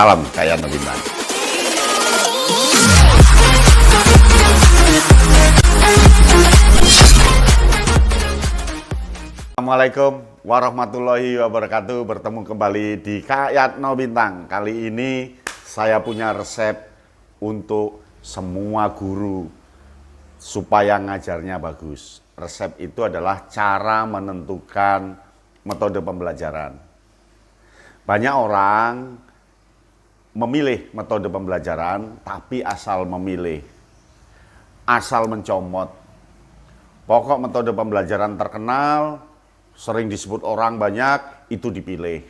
Salam Kak Yano Bintang. Assalamualaikum warahmatullahi wabarakatuh. Bertemu kembali di Kak Yatno Bintang. Kali ini saya punya resep untuk semua guru supaya ngajarnya bagus. Resep itu adalah cara menentukan metode pembelajaran. Banyak orang memilih metode pembelajaran tapi asal memilih, asal mencomot. Pokok metode pembelajaran terkenal, sering disebut orang banyak, itu dipilih.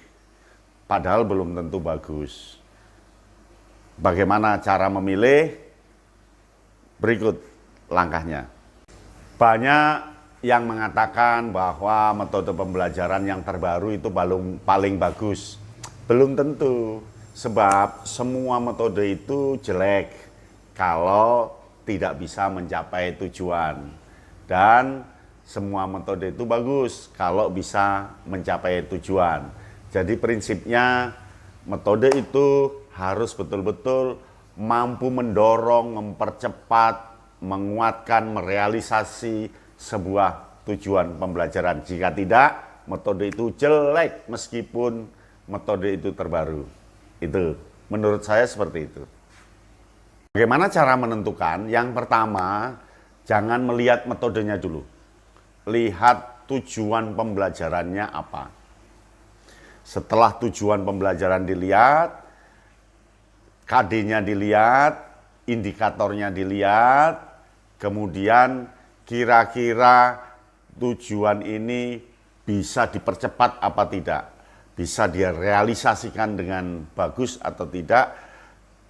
Padahal belum tentu bagus. Bagaimana cara memilih? Berikut langkahnya. Banyak yang mengatakan bahwa metode pembelajaran yang terbaru itu paling bagus. Belum tentu, sebab semua metode itu jelek kalau tidak bisa mencapai tujuan. Dan semua metode itu bagus kalau bisa mencapai tujuan. Jadi prinsipnya metode itu harus betul-betul mampu mendorong, mempercepat, menguatkan, merealisasi sebuah tujuan pembelajaran. Jika tidak, metode itu jelek meskipun metode itu terbaru. Itu menurut saya seperti itu. Bagaimana cara menentukan? Yang pertama, jangan melihat metodenya dulu. Lihat tujuan pembelajarannya apa. Setelah tujuan pembelajaran dilihat, KD-nya dilihat, indikatornya dilihat, kemudian kira-kira tujuan ini bisa dipercepat apa tidak, bisa direalisasikan dengan bagus atau tidak,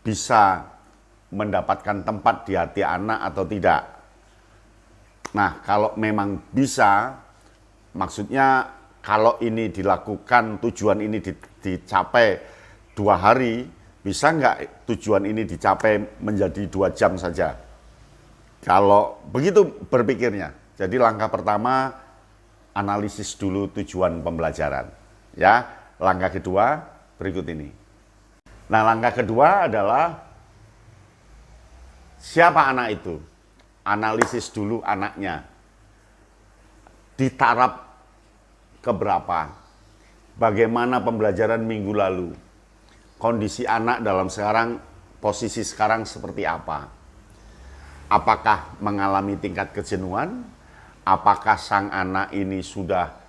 bisa mendapatkan tempat di hati anak atau tidak. Nah, kalau memang bisa, maksudnya kalau ini dilakukan, tujuan ini dicapai 2 hari, bisa nggak tujuan ini dicapai menjadi 2 jam saja? Kalau begitu berpikirnya, jadi langkah pertama, analisis dulu tujuan pembelajaran. Ya, langkah kedua berikut ini. Nah, langkah kedua adalah siapa anak itu? Analisis dulu anaknya. Di taraf keberapa? Bagaimana pembelajaran minggu lalu? Kondisi anak dalam posisi sekarang seperti apa? Apakah mengalami tingkat kejenuhan? Apakah sang anak ini sudah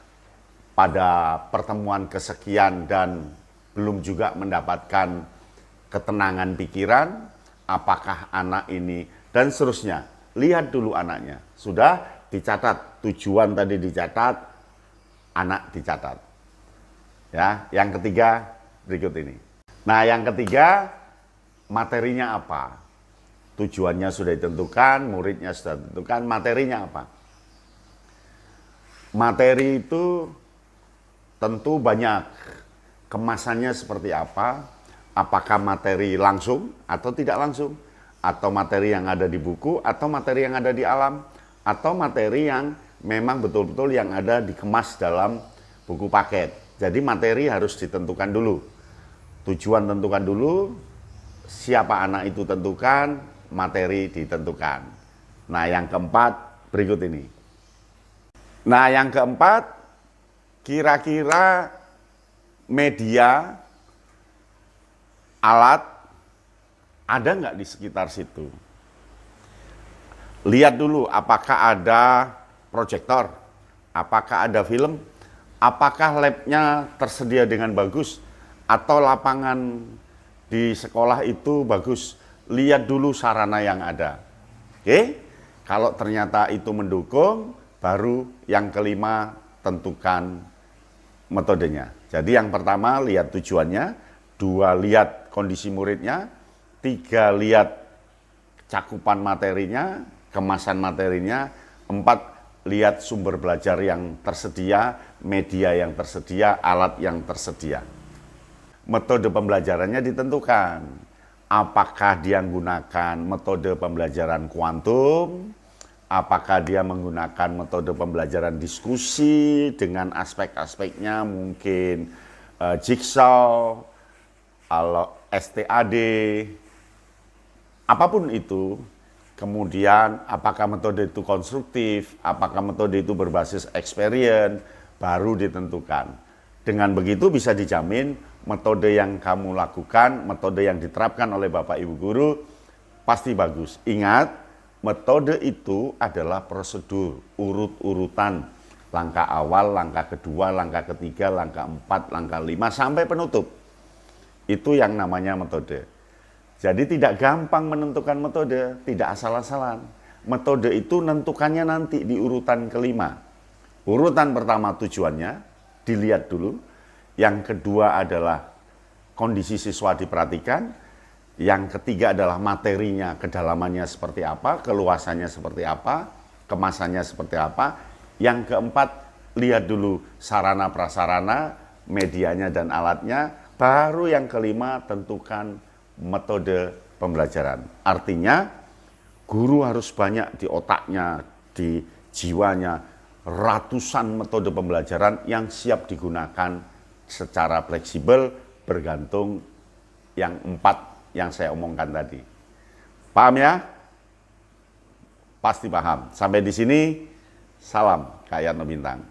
pada pertemuan kesekian dan belum juga mendapatkan ketenangan pikiran? Apakah anak ini, dan seterusnya. Lihat dulu anaknya. Sudah dicatat, tujuan tadi dicatat, anak dicatat. Ya, yang ketiga berikut ini. Nah, yang ketiga, materinya apa? Tujuannya sudah ditentukan, muridnya sudah ditentukan, materinya apa? Materi itu tentu banyak. Kemasannya seperti apa? Apakah materi langsung atau tidak langsung? Atau materi yang ada di buku, atau materi yang ada di alam, atau materi yang memang betul-betul yang ada dikemas dalam buku paket. Jadi materi harus ditentukan dulu. Tujuan tentukan dulu, siapa anak itu tentukan, materi ditentukan. Nah, yang keempat berikut ini. Nah, yang keempat, kira-kira media, alat, ada nggak di sekitar situ? Lihat dulu apakah ada proyektor, apakah ada film, apakah labnya tersedia dengan bagus, atau lapangan di sekolah itu bagus. Lihat dulu sarana yang ada. Oke, kalau ternyata itu mendukung, baru yang kelima tentukan metodenya. Jadi yang pertama lihat tujuannya, 2 lihat kondisi muridnya, 3 lihat cakupan materinya, kemasan materinya, 4 lihat sumber belajar yang tersedia, media yang tersedia, alat yang tersedia. Metode pembelajarannya ditentukan. Apakah dia menggunakan metode pembelajaran kuantum, apakah dia menggunakan metode pembelajaran diskusi dengan aspek-aspeknya, mungkin jigsaw, STAD, apapun itu. Kemudian apakah metode itu konstruktif, apakah metode itu berbasis experience, baru ditentukan. Dengan begitu bisa dijamin metode yang kamu lakukan, metode yang diterapkan oleh Bapak Ibu Guru pasti bagus. Ingat, metode itu adalah prosedur, urut-urutan. Langkah awal, langkah kedua, langkah ketiga, langkah 4, langkah 5, sampai penutup. Itu yang namanya metode. Jadi tidak gampang menentukan metode, tidak asal-asalan. Metode itu nentukannya nanti di urutan kelima. Urutan pertama tujuannya, dilihat dulu. Yang kedua adalah kondisi siswa diperhatikan. Yang ketiga adalah materinya, kedalamannya seperti apa, keluasannya seperti apa, kemasannya seperti apa. Yang keempat, lihat dulu sarana prasarana, medianya dan alatnya. Baru yang kelima, tentukan metode pembelajaran. Artinya, guru harus banyak di otaknya, di jiwanya, ratusan metode pembelajaran yang siap digunakan secara fleksibel bergantung yang 4 yang saya omongkan tadi. Paham ya? Pasti paham. Sampai di sini, salam Kak Yatno Bintang.